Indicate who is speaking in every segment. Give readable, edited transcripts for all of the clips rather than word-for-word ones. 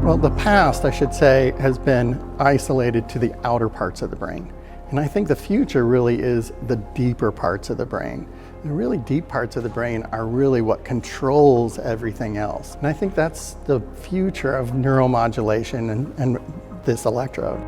Speaker 1: Well, the past, I should say, has been isolated to the outer parts of the brain. And I think the future really is the deeper parts of the brain. The really deep parts of the brain are really what controls everything else. And I think that's the future of neuromodulation and this electrode.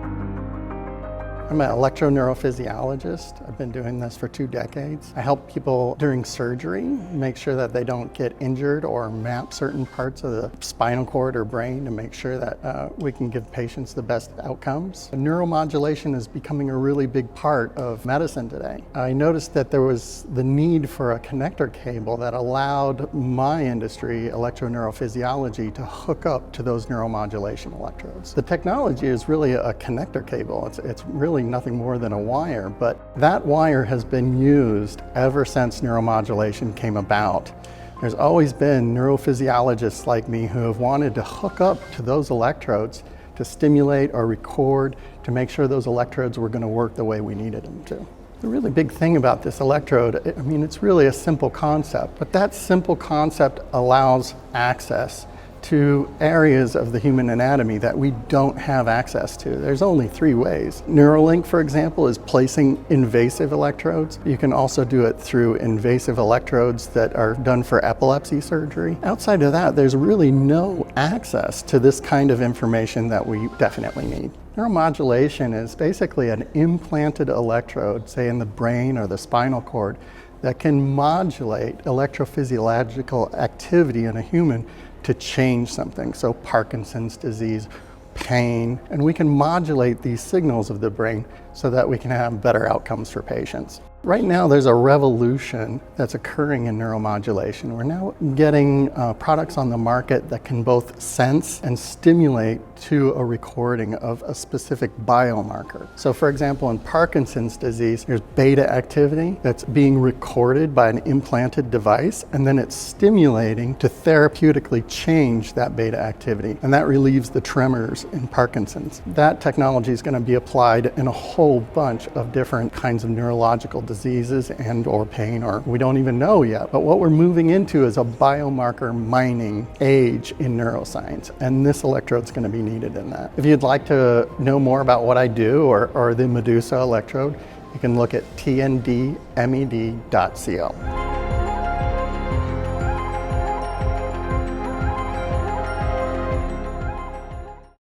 Speaker 1: I'm an electroneurophysiologist. I've been doing this for 2 decades. I help people during surgery make sure that they don't get injured or map certain parts of the spinal cord or brain to make sure that we can give patients the best outcomes. Neuromodulation is becoming a really big part of medicine today. I noticed that there was the need for a connector cable that allowed my industry, electroneurophysiology, to hook up to those neuromodulation electrodes. The technology is really a connector cable. It's really nothing more than a wire, but that wire has been used ever since neuromodulation came about. There's always been neurophysiologists like me who have wanted to hook up to those electrodes to stimulate or record to make sure those electrodes were going to work the way we needed them to. The really big thing about this electrode, it's really a simple concept, but that simple concept allows access to areas of the human anatomy that we don't have access to. There's only 3 ways. Neuralink, for example, is placing invasive electrodes. You can also do it through invasive electrodes that are done for epilepsy surgery. Outside of that, there's really no access to this kind of information that we definitely need. Neuromodulation is basically an implanted electrode, say in the brain or the spinal cord, that can modulate electrophysiological activity in a human to change something. So Parkinson's disease, pain, and we can modulate these signals of the brain so that we can have better outcomes for patients. Right now, there's a revolution that's occurring in neuromodulation. We're now getting products on the market that can both sense and stimulate to a recording of a specific biomarker. So for example, in Parkinson's disease, there's beta activity that's being recorded by an implanted device, and then it's stimulating to therapeutically change that beta activity. And that relieves the tremors in Parkinson's. That technology is going to be applied in a whole bunch of different kinds of neurological diseases and or pain, or we don't even know yet. But what we're moving into is a biomarker mining age in neuroscience, and this electrode's going to be needed in that. If you'd like to know more about what I do or the Medusa electrode, you can look at tndmed.co.